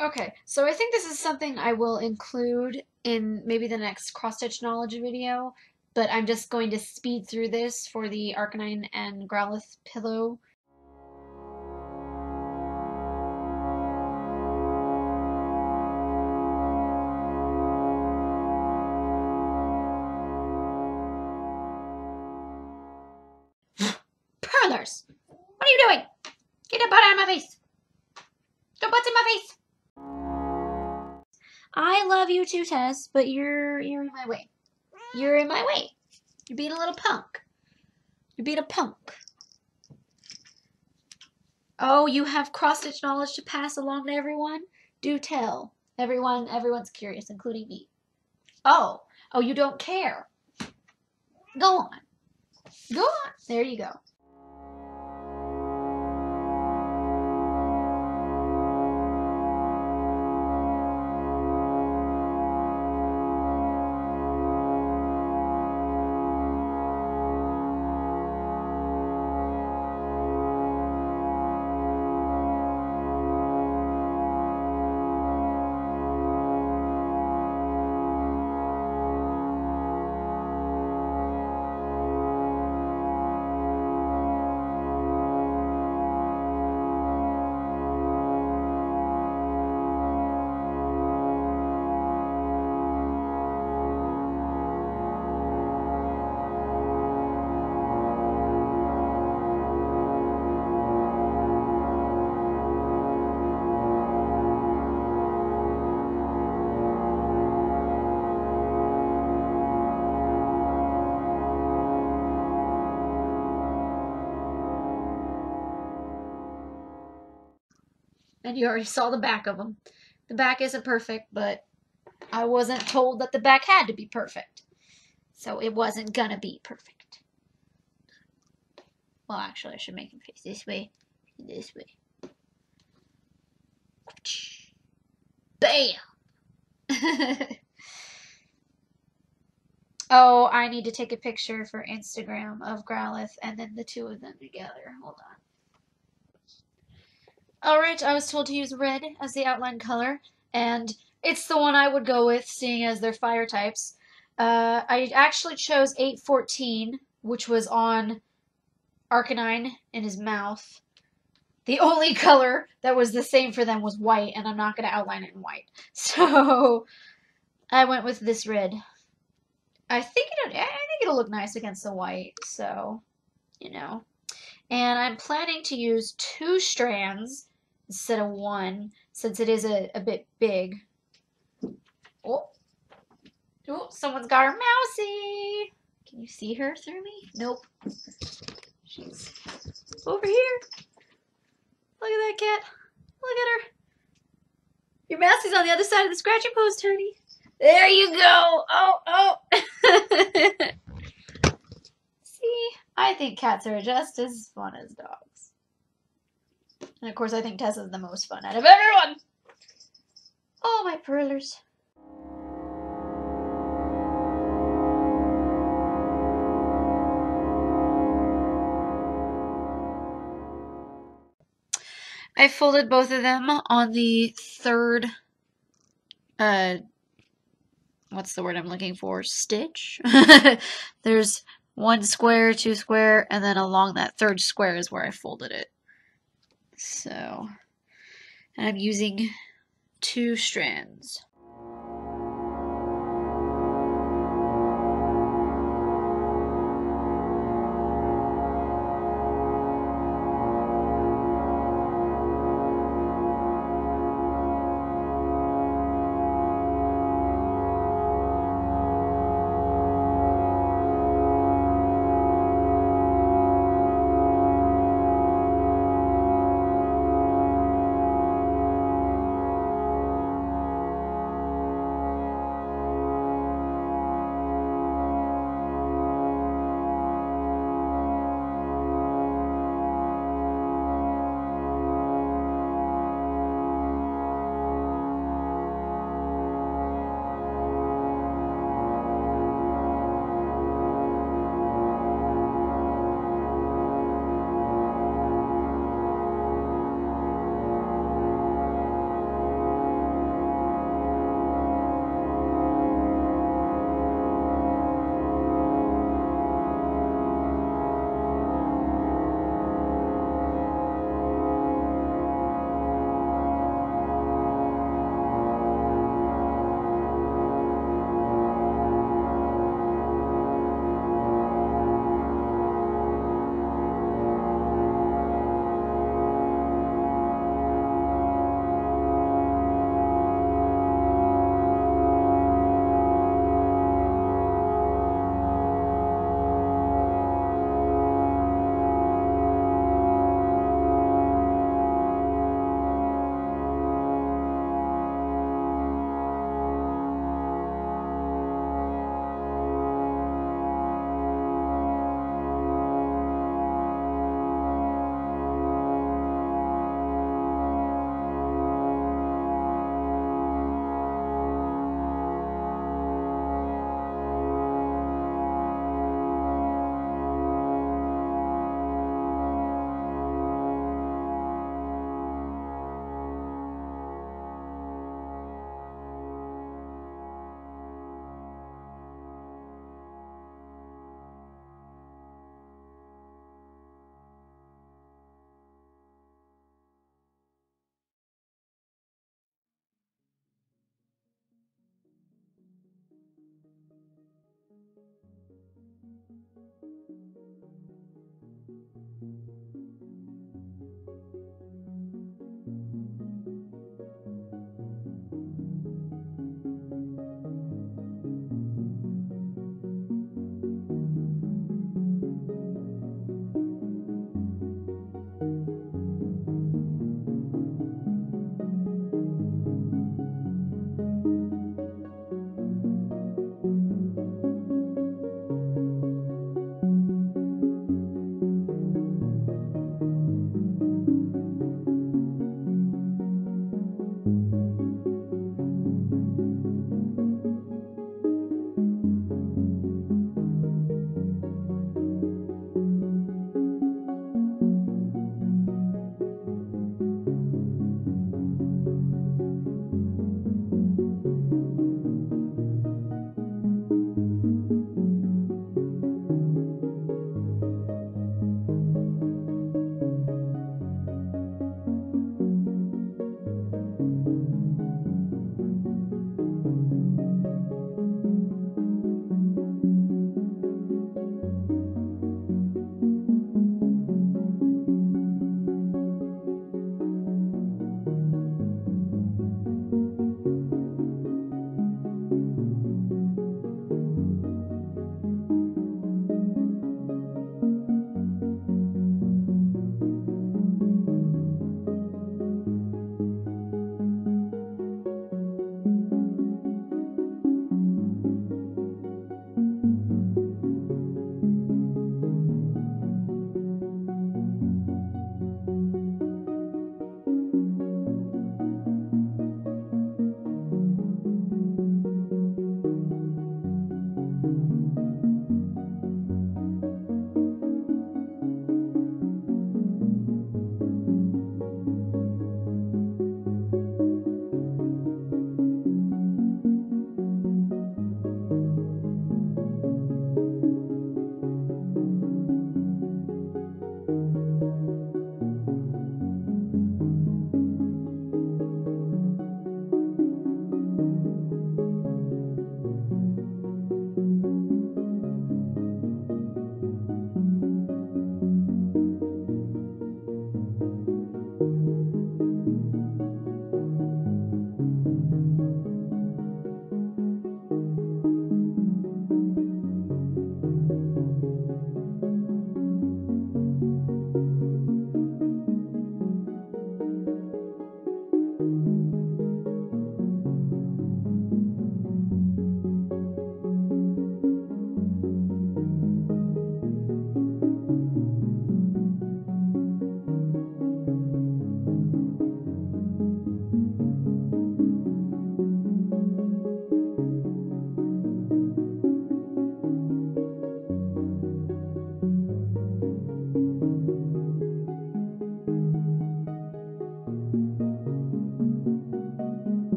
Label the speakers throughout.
Speaker 1: Okay, so I think this is something I will include in maybe the next cross-stitch knowledge video, but I'm just going to speed through this for the Arcanine and Growlithe pillow. Perlers! What are you doing? Get that butt out of my face! Don't butt in my face! I love you too, Tess, but you're in my way. You're in my way. You're being a little punk. You're being a punk. Oh, you have cross-stitch knowledge to pass along to everyone? Do tell. Everyone's curious, including me. Oh, you don't care. Go on. Go on. There you go. And you already saw the back of them. The back isn't perfect, but I wasn't told that the back had to be perfect. So it wasn't gonna be perfect. Well, actually, I should make him face this way. This way. Bam! Oh, I need to take a picture for Instagram of Growlithe and then the two of them together. Hold on. Alright, I was told to use red as the outline color, and it's the one I would go with, seeing as they're fire types. I actually chose 814, which was on Arcanine in his mouth. The only color that was the same for them was white, and I'm not going to outline it in white. So, I went with this red. I think it'll look nice against the white, so, you know. And I'm planning to use 2 strands instead of 1, since it is a bit big. Oh, someone's got her mousy. Can you see her through me? Nope. She's over here. Look at that cat. Look at her. Your mousie's on the other side of the scratching post, honey. There you go. Oh. See, I think cats are just as fun as dogs. And of course, I think Tessa's the most fun out of everyone. Oh, my perlers. I folded both of them on the third, what's the word I'm looking for? Stitch? There's 1 square, 2 square, and then along that third square is where I folded it. So, I'm using 2 strands.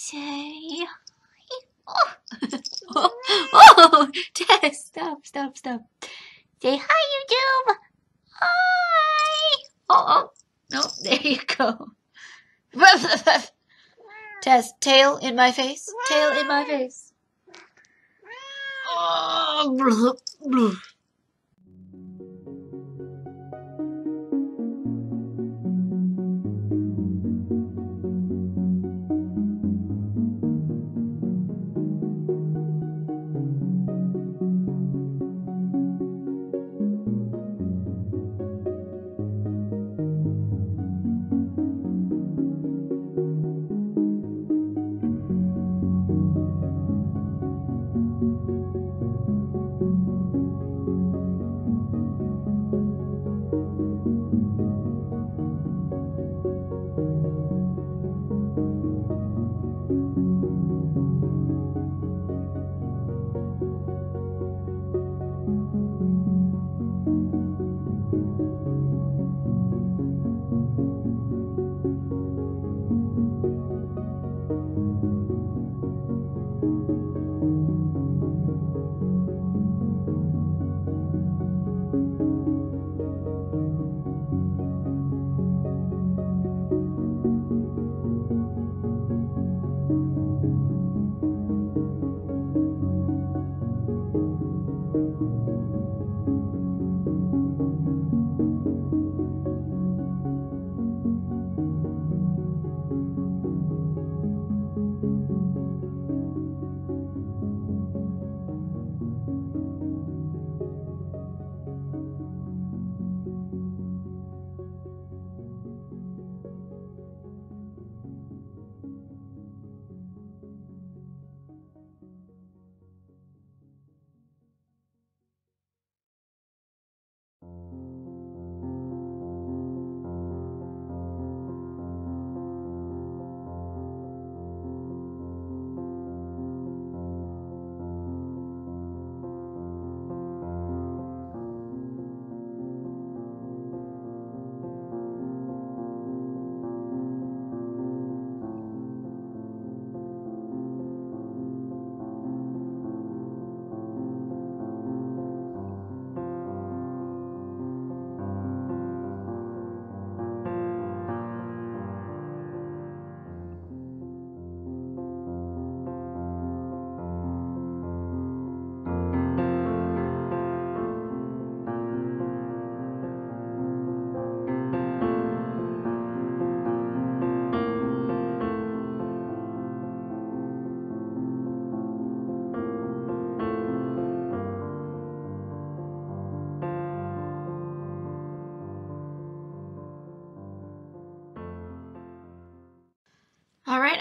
Speaker 1: Say hi. Oh, oh, Tess, stop. Say hi, YouTube. Hi. Oh, no, there you go. Tess, tail in my face. Tail in my face. Oh,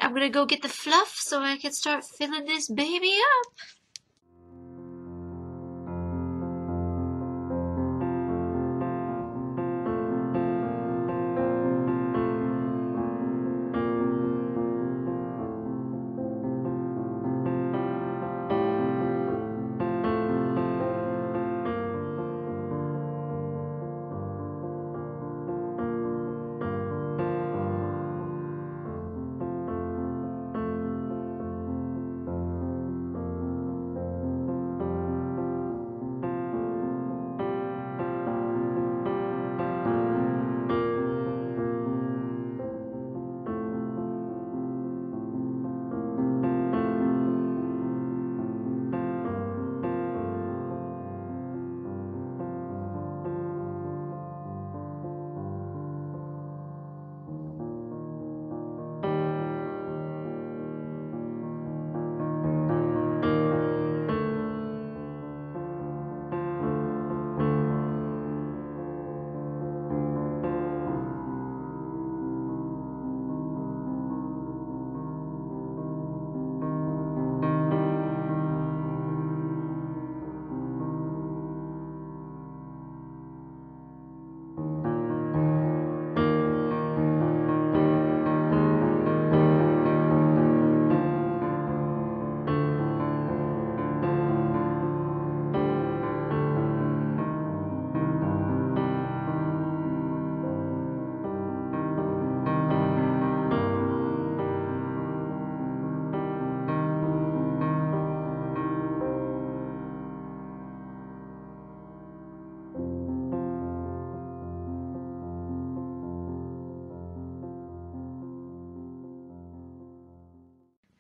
Speaker 1: I'm gonna go get the fluff so I can start filling this baby up.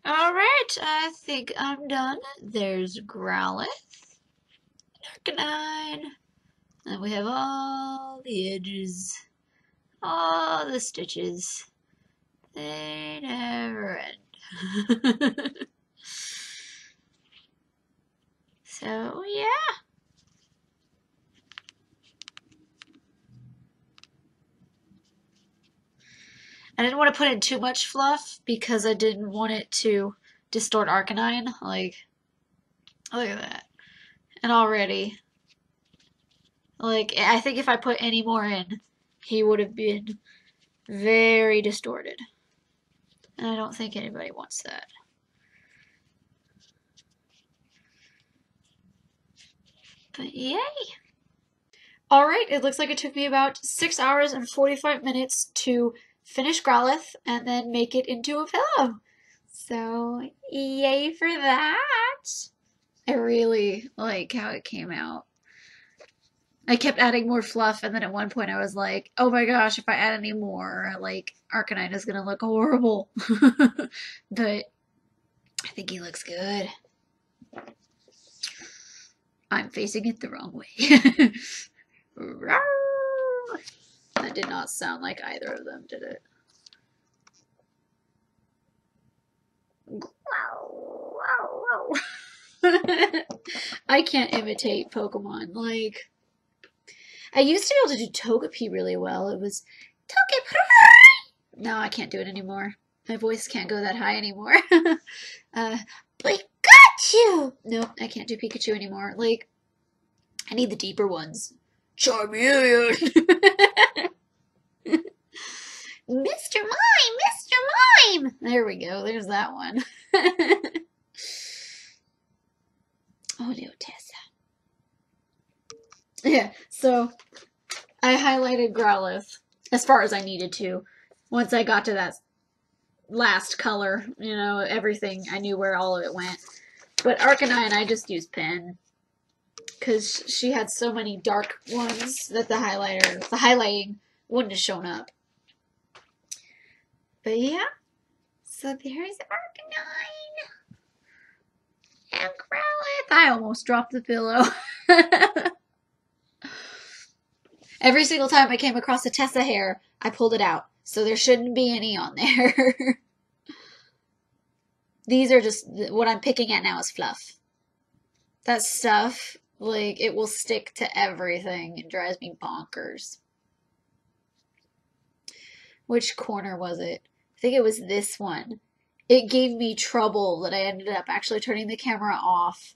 Speaker 1: Alright, I think I'm done. There's Growlithe, Arcanine, and we have all the edges, all the stitches. They never end. So, yeah. I didn't want to put in too much fluff because I didn't want it to distort Arcanine. Like, look at that. And already, like, I think if I put any more in, he would have been very distorted. And I don't think anybody wants that. But yay! Alright, it looks like it took me about 6 hours and 45 minutes to finish Growlithe and then make it into a pillow. So, yay for that! I really like how it came out. I kept adding more fluff, and then at one point I was like, oh my gosh, if I add any more, like, Arcanine is gonna look horrible. But I think he looks good. I'm facing it the wrong way. That did not sound like either of them, did it? I can't imitate Pokemon. Like, I used to be able to do Togepi really well. It was Togepi. No, I can't do it anymore. My voice can't go that high anymore. Pikachu! Nope, I can't do Pikachu anymore. Like, I need the deeper ones. Charmeleon! Mr. Mime! Mr. Mime! There we go. There's that one. Oh, no, Tessa. Yeah, so I highlighted Growlithe as far as I needed to. Once I got to that last color, you know, everything, I knew where all of it went. But Arcanine, I just used pen. Because she had so many dark ones that the highlighting wouldn't have shown up. But yeah, so there's Arcanine and Growlithe. I almost dropped the pillow. Every single time I came across a Tessa hair, I pulled it out. So there shouldn't be any on there. These are just, what I'm picking at now is fluff. That stuff, like, it will stick to everything. It drives me bonkers. Which corner was it? I think it was this one. it gave me trouble that I ended up actually turning the camera off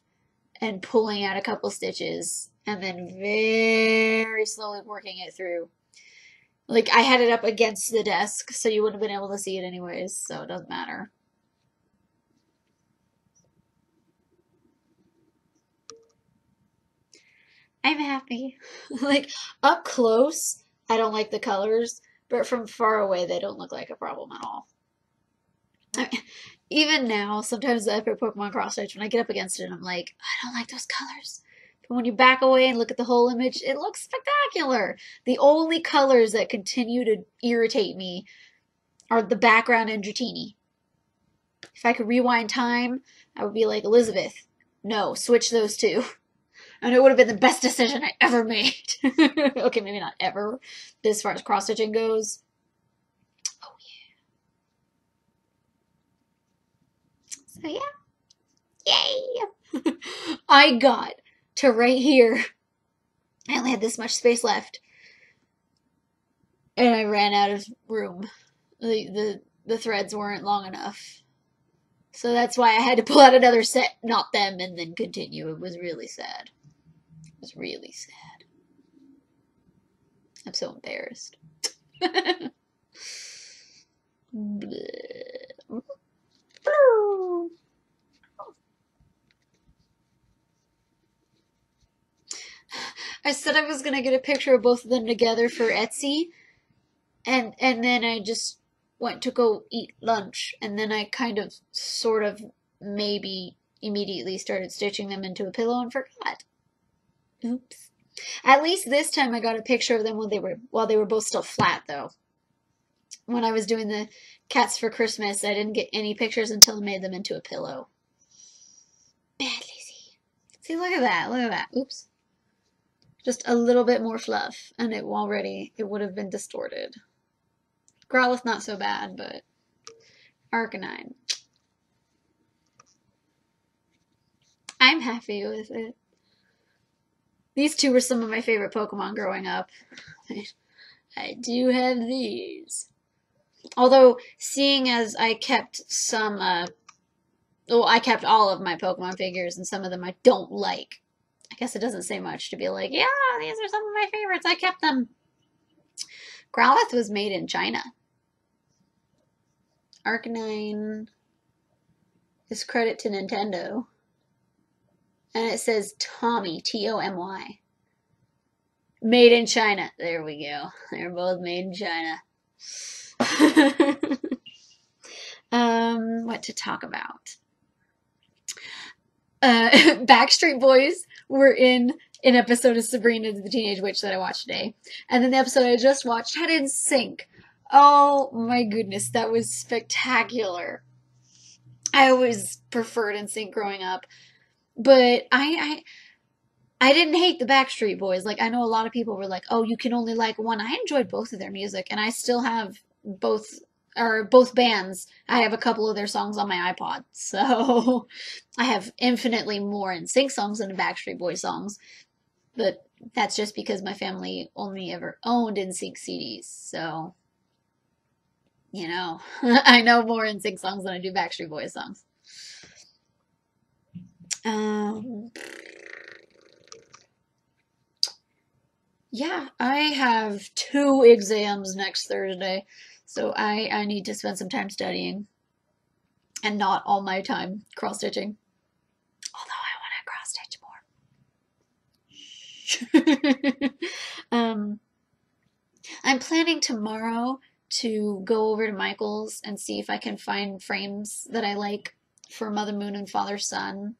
Speaker 1: and pulling out a couple stitches and then very slowly working it through. Like, I had it up against the desk, so you wouldn't have been able to see it anyways, so it doesn't matter. I'm happy. Like, up close, I don't like the colors, but from far away, they don't look like a problem at all. I mean, even now, sometimes the Epic Pokemon Cross Stitch, when I get up against it, I'm like, I don't like those colors. But when you back away and look at the whole image, it looks spectacular. The only colors that continue to irritate me are the background and Dratini. If I could rewind time, I would be like, Elizabeth, no, switch those two. And it would have been the best decision I ever made. Okay, maybe not ever, but as far as cross-stitching goes, oh yeah. So yeah, yay! I got to right here. I only had this much space left, and I ran out of room. The threads weren't long enough. So that's why I had to pull out another set, not them, and then continue. It was really sad. It was really sad. I'm so embarrassed. I said I was gonna get a picture of both of them together for Etsy, and then I just went to go eat lunch, and then I kind of, sort of, maybe immediately started stitching them into a pillow and forgot. Oops. At least this time I got a picture of them while they were both still flat, though. When I was doing the cats for Christmas, I didn't get any pictures until I made them into a pillow. Bad Lizzie. See, look at that. Look at that. Oops. Just a little bit more fluff, and it would have been distorted. Growlithe not so bad, but Arcanine. I'm happy with it. These two were some of my favorite Pokemon growing up. I do have these. Although, seeing as I kept some, I kept all of my Pokemon figures, and some of them I don't like. I guess it doesn't say much to be like, yeah, these are some of my favorites. I kept them. Growlithe was made in China. Arcanine is credit to Nintendo. And it says Tommy, T-O-M-Y. Made in China. There we go. They're both made in China. What to talk about? Backstreet Boys were in an episode of Sabrina the Teenage Witch that I watched today. And then the episode I just watched had NSYNC. Oh my goodness, that was spectacular. I always preferred NSYNC growing up. But I didn't hate the Backstreet Boys. Like, I know a lot of people were like, oh, you can only like one. I enjoyed both of their music, and I still have both bands. I have a couple of their songs on my iPod, so I have infinitely more NSYNC songs than Backstreet Boys songs. But that's just because my family only ever owned NSYNC CDs, so, you know, I know more NSYNC songs than I do Backstreet Boys songs. Yeah, I have 2 exams next Thursday, so I need to spend some time studying and not all my time cross-stitching. Although I want to cross-stitch more. I'm planning tomorrow to go over to Michael's and see if I can find frames that I like for Mother Moon and Father Sun.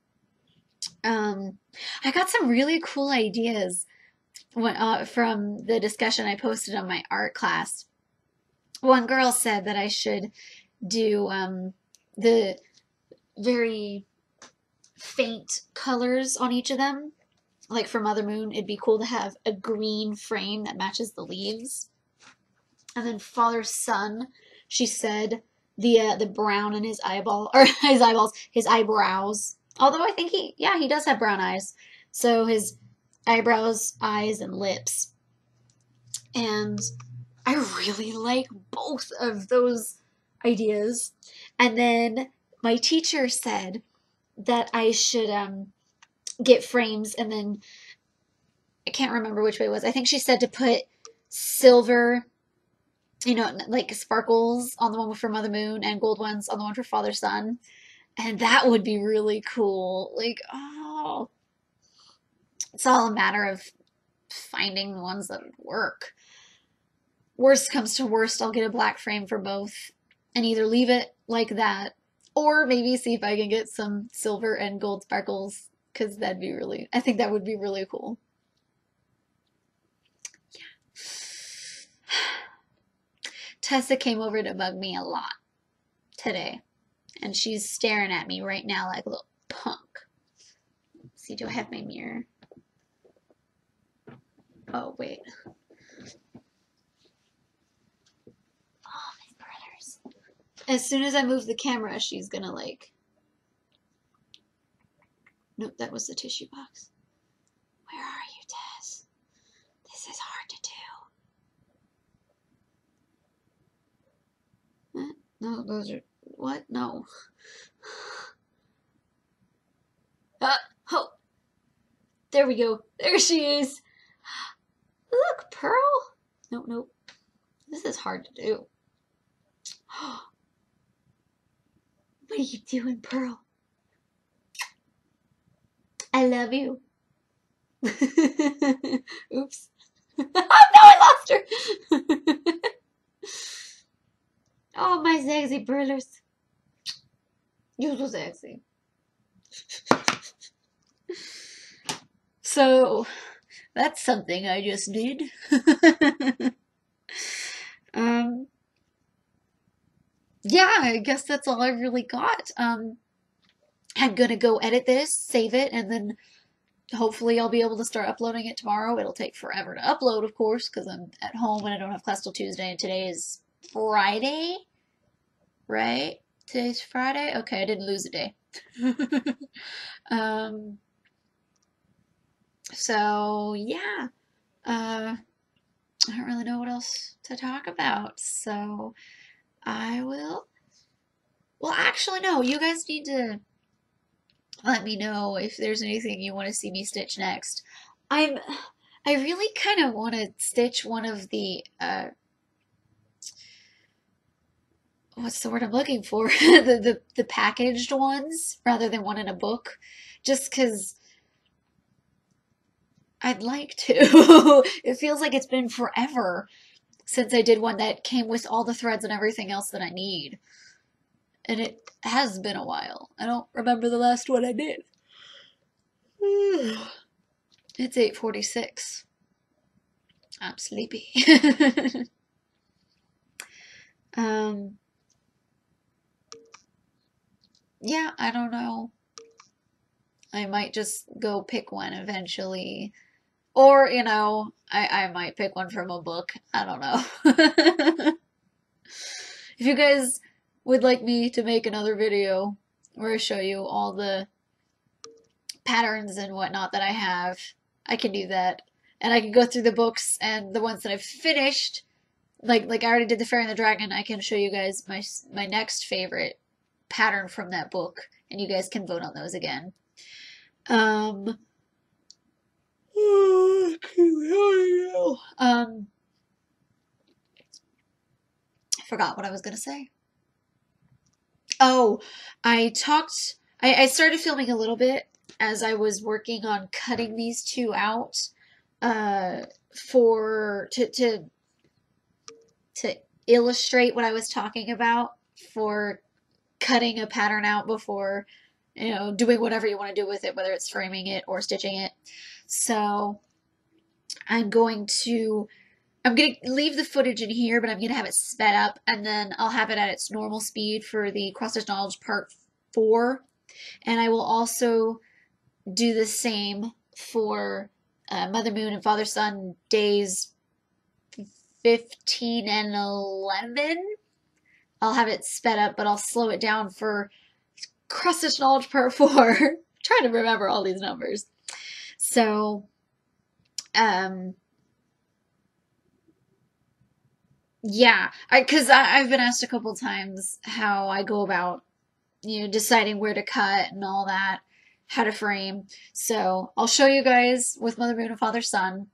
Speaker 1: I got some really cool ideas from the discussion I posted on my art class. One girl said that I should do the very faint colors on each of them. Like for Mother Moon, it'd be cool to have a green frame that matches the leaves. And then Father Sun, she said the brown in his his eyebrows. Although I think he does have brown eyes. So his eyebrows, eyes, and lips. And I really like both of those ideas. And then my teacher said that I should get frames, and then I can't remember which way it was. I think she said to put silver, you know, like sparkles on the one for Mother Moon and gold ones on the one for Father Sun. And that would be really cool. Like, oh, it's all a matter of finding the ones that would work. Worst comes to worst, I'll get a black frame for both and either leave it like that or maybe see if I can get some silver and gold sparkles, because that'd be really, I think that would be really cool. Yeah. Tessa came over to bug me a lot today, and she's staring at me right now like a little punk. Let's see, do I have my mirror? Oh, wait. Oh, my brothers. As soon as I move the camera, she's gonna like... Nope, that was the tissue box. Where are you, Tess? This is hard to do. No, those are... What? No. Oh. There we go. There she is. Look, Pearl. Nope, nope. This is hard to do. What are you doing, Pearl? I love you. Oops. Oh, no, I lost her. Oh, my sexy burlers. You're so sexy. So, that's something I just did. Yeah, I guess that's all I really got. I'm gonna go edit this, save it, and then hopefully I'll be able to start uploading it tomorrow. It'll take forever to upload, of course, because I'm at home and I don't have class till Tuesday, and today is Friday, right? Today's Friday? Okay, I didn't lose a day. So, yeah. I don't really know what else to talk about, so I will... Well, actually, no. You guys need to let me know if there's anything you want to see me stitch next. I really kind of want to stitch one of the, what's the word I'm looking for? the packaged ones rather than one in a book, just because I'd like to. It feels like it's been forever since I did one that came with all the threads and everything else that I need. And it has been a while. I don't remember the last one I did. It's 8:46. I'm sleepy. Yeah, I don't know. I might just go pick one eventually. Or, you know, I might pick one from a book. I don't know. If you guys would like me to make another video where I show you all the patterns and whatnot that I have, I can do that. And I can go through the books and the ones that I've finished. Like I already did the Fairy and the Dragon. I can show you guys my next favorite pattern from that book, and you guys can vote on those again. I forgot what I was gonna say. Oh, I started filming a little bit as I was working on cutting these two out, to illustrate what I was talking about for cutting a pattern out before, you know, doing whatever you want to do with it, whether it's framing it or stitching it. So I'm going to leave the footage in here, but I'm going to have it sped up, and then I'll have it at its normal speed for the Cross-Stitch Knowledge Part 4. And I will also do the same for Mother Moon and Father Sun days 15 and 11. I'll have it sped up, but I'll slow it down for Cross-Stitch Knowledge Part 4. I'm trying to remember all these numbers. So, Yeah, because I've been asked a couple times how I go about, deciding where to cut and all that, how to frame. So I'll show you guys with Mother Moon and Father Sun,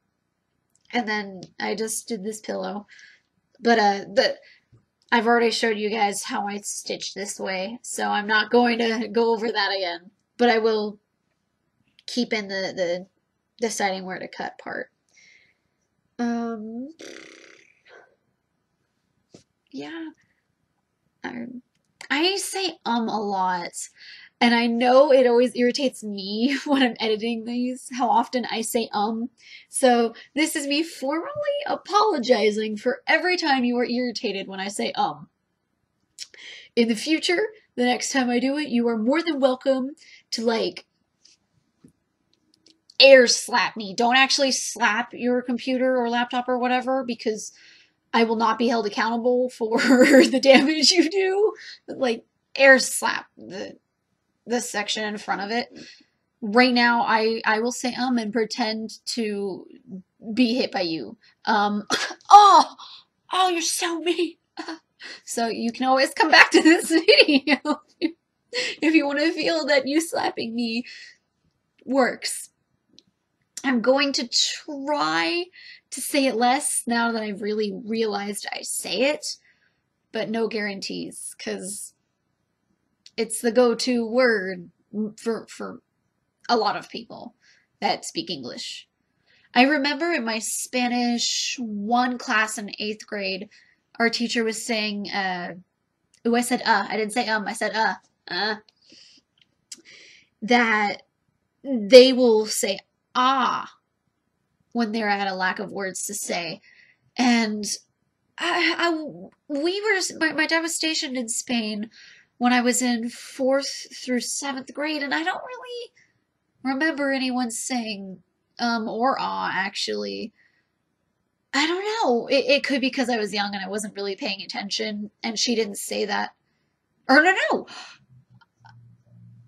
Speaker 1: and then I just did this pillow. But I've already showed you guys how I stitch this way, so I'm not going to go over that again. But I will keep in the deciding where to cut part. Um, yeah, I say a lot. And I know it always irritates me when I'm editing these, how often I say So this is me formally apologizing for every time you are irritated when I say In the future, the next time I do it, you are more than welcome to like air slap me. Don't actually slap your computer or laptop or whatever, because I will not be held accountable for the damage you do. But like air slap the section in front of it. Right now, I will say and pretend to be hit by you. Oh, you're so mean. So you can always come back to this video if you want to feel that you slapping me works. I'm going to try to say it less now that I've really realized I say it, but no guarantees, because it's the go-to word for a lot of people that speak English. I remember in my Spanish 1 class in 8th grade, our teacher was saying, I said I didn't say I said that they will say when they're at a lack of words to say. And my dad was stationed in Spain when I was in 4th through 7th grade, and I don't really remember anyone saying or actually. I don't know. It could be because I was young and I wasn't really paying attention, and she didn't say that. Or no.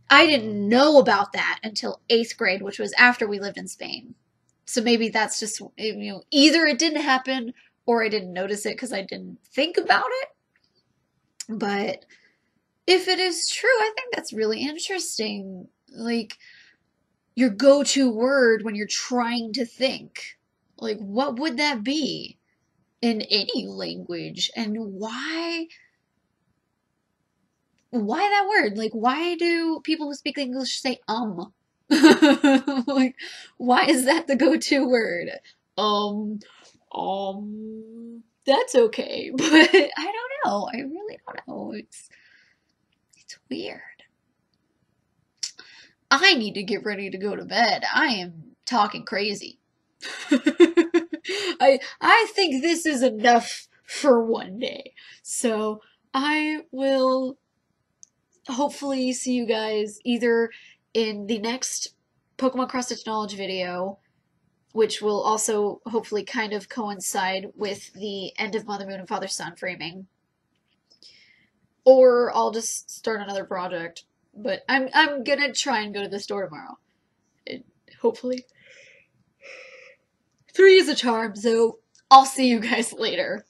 Speaker 1: I didn't know about that until 8th grade, which was after we lived in Spain. So maybe that's just, either it didn't happen or I didn't notice it because I didn't think about it. But if it is true, I think that's really interesting. Like, your go-to word when you're trying to think. Like, what would that be in any language? And why that word? Like, why do people who speak English say Like, why is that the go-to word? That's okay. But I don't know. I really don't know. It's weird. I need to get ready to go to bed. I am talking crazy. I think this is enough for one day. So I will hopefully see you guys either in the next Pokemon Cross-Stitch Knowledge video, which will also hopefully kind of coincide with the end of Mother Moon and Father Sun framing, or I'll just start another project. But I'm gonna try and go to the store tomorrow. Hopefully. 3 is a charm, so I'll see you guys later.